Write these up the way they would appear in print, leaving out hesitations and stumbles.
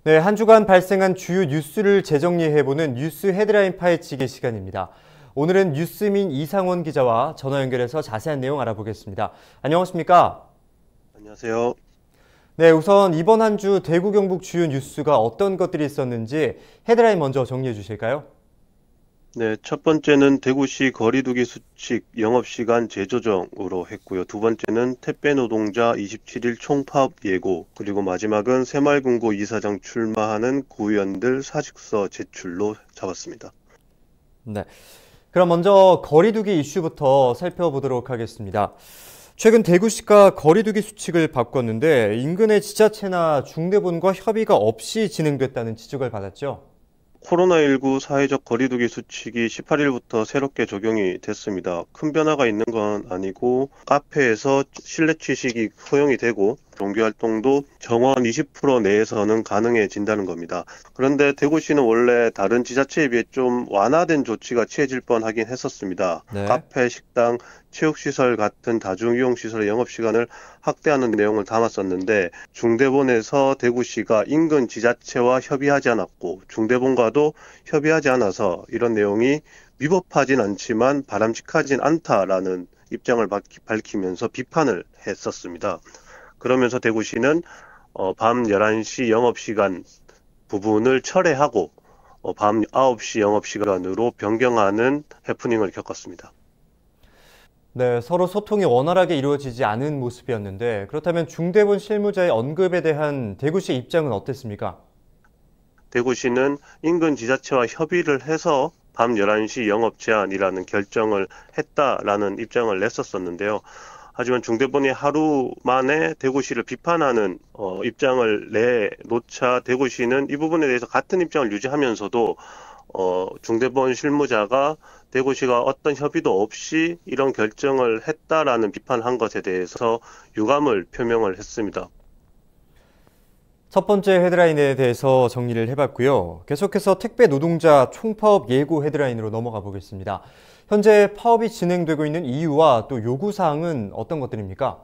네, 한 주간 발생한 주요 뉴스를 재정리해보는 뉴스 헤드라인 파헤치기 시간입니다. 오늘은 뉴스민 이상원 기자와 전화 연결해서 자세한 내용 알아보겠습니다. 안녕하십니까? 안녕하세요. 네, 우선 이번 한 주 대구 경북 주요 뉴스가 어떤 것들이 있었는지 헤드라인 먼저 정리해 주실까요? 네, 첫 번째는 대구시 거리두기 수칙 영업시간 재조정으로 했고요. 두 번째는 택배 노동자 27일 총파업 예고, 그리고 마지막은 새마을금고 이사장 출마하는 구의원들 사직서 제출로 잡았습니다. 네, 그럼 먼저 거리두기 이슈부터 살펴보도록 하겠습니다. 최근 대구시가 거리두기 수칙을 바꿨는데 인근의 지자체나 중대본과 협의가 없이 진행됐다는 지적을 받았죠. 코로나19 사회적 거리두기 수칙이 18일부터 새롭게 적용이 됐습니다. 큰 변화가 있는 건 아니고 카페에서 실내 취식이 허용이 되고 종교활동도 정원 20% 내에서는 가능해진다는 겁니다. 그런데 대구시는 원래 다른 지자체에 비해 좀 완화된 조치가 취해질 뻔하긴 했었습니다. 네. 카페, 식당, 체육시설 같은 다중이용시설의 영업시간을 확대하는 내용을 담았었는데 중대본에서 대구시가 인근 지자체와 협의하지 않았고 중대본과도 협의하지 않아서 이런 내용이 위법하진 않지만 바람직하진 않다라는 입장을 밝히면서 비판을 했었습니다. 그러면서 대구시는 밤 11시 영업시간 부분을 철회하고 밤 9시 영업시간으로 변경하는 해프닝을 겪었습니다. 네, 서로 소통이 원활하게 이루어지지 않은 모습이었는데 그렇다면 중대본 실무자의 언급에 대한 대구시 입장은 어땠습니까? 대구시는 인근 지자체와 협의를 해서 밤 11시 영업 제한이라는 결정을 했다라는 입장을 냈었었는데요. 하지만 중대본이 하루 만에 대구시를 비판하는 입장을 내놓자 대구시는 이 부분에 대해서 같은 입장을 유지하면서도 중대본 실무자가 대구시가 어떤 협의도 없이 이런 결정을 했다라는 비판한 것에 대해서 유감을 표명을 했습니다. 첫 번째 헤드라인에 대해서 정리를 해봤고요. 계속해서 택배 노동자 총파업 예고 헤드라인으로 넘어가 보겠습니다. 현재 파업이 진행되고 있는 이유와 또 요구사항은 어떤 것들입니까?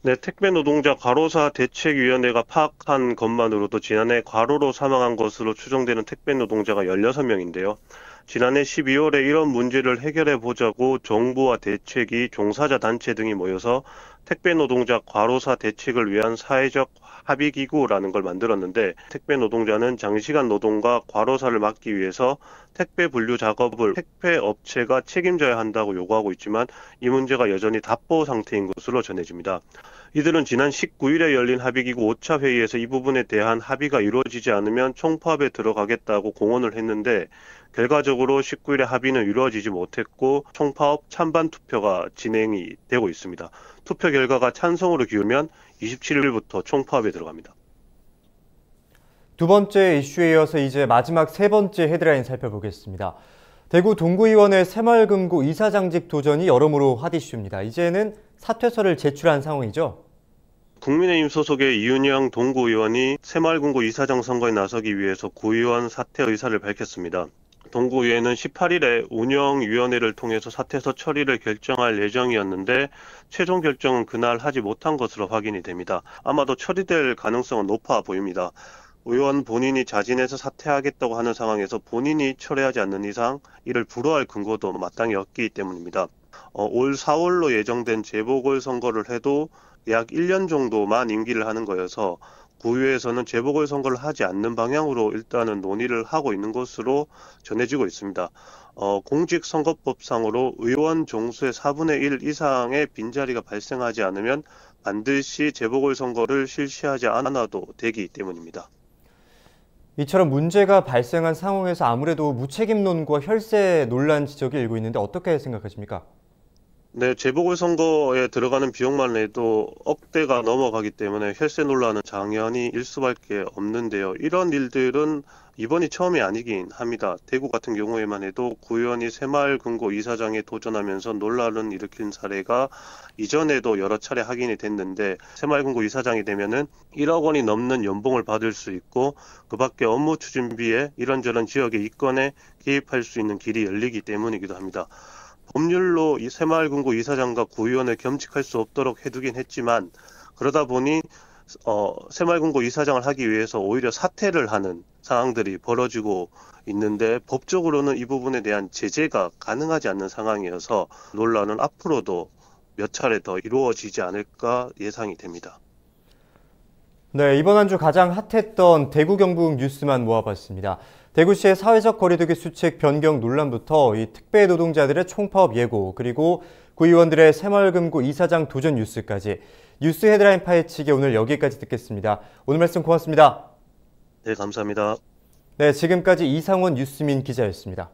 네, 택배 노동자 과로사 대책위원회가 파악한 것만으로도 지난해 과로로 사망한 것으로 추정되는 택배 노동자가 16명인데요. 지난해 12월에 이런 문제를 해결해 보자고 정부와 대책위, 종사자 단체 등이 모여서 택배 노동자 과로사 대책을 위한 사회적 합의기구라는 걸 만들었는데 택배 노동자는 장시간 노동과 과로사를 막기 위해서 택배 분류 작업을 택배 업체가 책임져야 한다고 요구하고 있지만 이 문제가 여전히 답보 상태인 것으로 전해집니다. 이들은 지난 19일에 열린 합의기구 5차 회의에서 이 부분에 대한 합의가 이루어지지 않으면 총파업에 들어가겠다고 공언을 했는데 결과적으로 19일에 합의는 이루어지지 못했고 총파업 찬반 투표가 진행이 되고 있습니다. 투표 결과가 찬성으로 기울면 27일부터 총파업에 들어갑니다. 두 번째 이슈에 이어서 이제 마지막 세 번째 헤드라인 살펴보겠습니다. 대구 동구의원의 새마을금고 이사장직 도전이 여러모로 핫 이슈입니다. 이제는 사퇴서를 제출한 상황이죠. 국민의힘 소속의 이윤영 동구의원이 새마을금고 이사장 선거에 나서기 위해서 구의원 사퇴 의사를 밝혔습니다. 동구의회는 18일에 운영위원회를 통해서 사퇴서 처리를 결정할 예정이었는데 최종 결정은 그날 하지 못한 것으로 확인이 됩니다. 아마도 처리될 가능성은 높아 보입니다. 의원 본인이 자진해서 사퇴하겠다고 하는 상황에서 본인이 철회하지 않는 이상 이를 불허할 근거도 마땅히 없기 때문입니다. 올 4월로 예정된 재보궐선거를 해도 약 1년 정도만 임기를 하는 거여서 구의회에서는 재보궐선거를 하지 않는 방향으로 일단은 논의를 하고 있는 것으로 전해지고 있습니다. 공직선거법상으로 의원 정수의 4분의 1 이상의 빈자리가 발생하지 않으면 반드시 재보궐선거를 실시하지 않아도 되기 때문입니다. 이처럼 문제가 발생한 상황에서 아무래도 무책임론과 혈세 논란 지적이 일고 있는데 어떻게 생각하십니까? 네, 재보궐선거에 들어가는 비용만 해도 억대가 넘어가기 때문에 혈세 논란은 당연히 일 수밖에 없는데요. 이런 일들은 이번이 처음이 아니긴 합니다. 대구 같은 경우에만 해도 구의원이 새마을금고 이사장에 도전하면서 논란을 일으킨 사례가 이전에도 여러 차례 확인이 됐는데 새마을금고 이사장이 되면은 1억 원이 넘는 연봉을 받을 수 있고 그 밖에 업무 추진비에 이런저런 지역의 이권에 개입할 수 있는 길이 열리기 때문이기도 합니다. 법률로 이 새마을금고 이사장과 구의원을 겸직할 수 없도록 해두긴 했지만 그러다 보니 새마을금고 이사장을 하기 위해서 오히려 사퇴를 하는 상황들이 벌어지고 있는데 법적으로는 이 부분에 대한 제재가 가능하지 않는 상황이어서 논란은 앞으로도 몇 차례 더 이루어지지 않을까 예상이 됩니다. 네, 이번 한 주 가장 핫했던 대구 경북 뉴스만 모아봤습니다. 대구시의 사회적 거리두기 수칙 변경 논란부터 이 특배 노동자들의 총파업 예고, 그리고 구의원들의 새마을금고 이사장 도전 뉴스까지 뉴스 헤드라인 파헤치기 오늘 여기까지 듣겠습니다. 오늘 말씀 고맙습니다. 네, 감사합니다. 네, 지금까지 이상원 뉴스민 기자였습니다.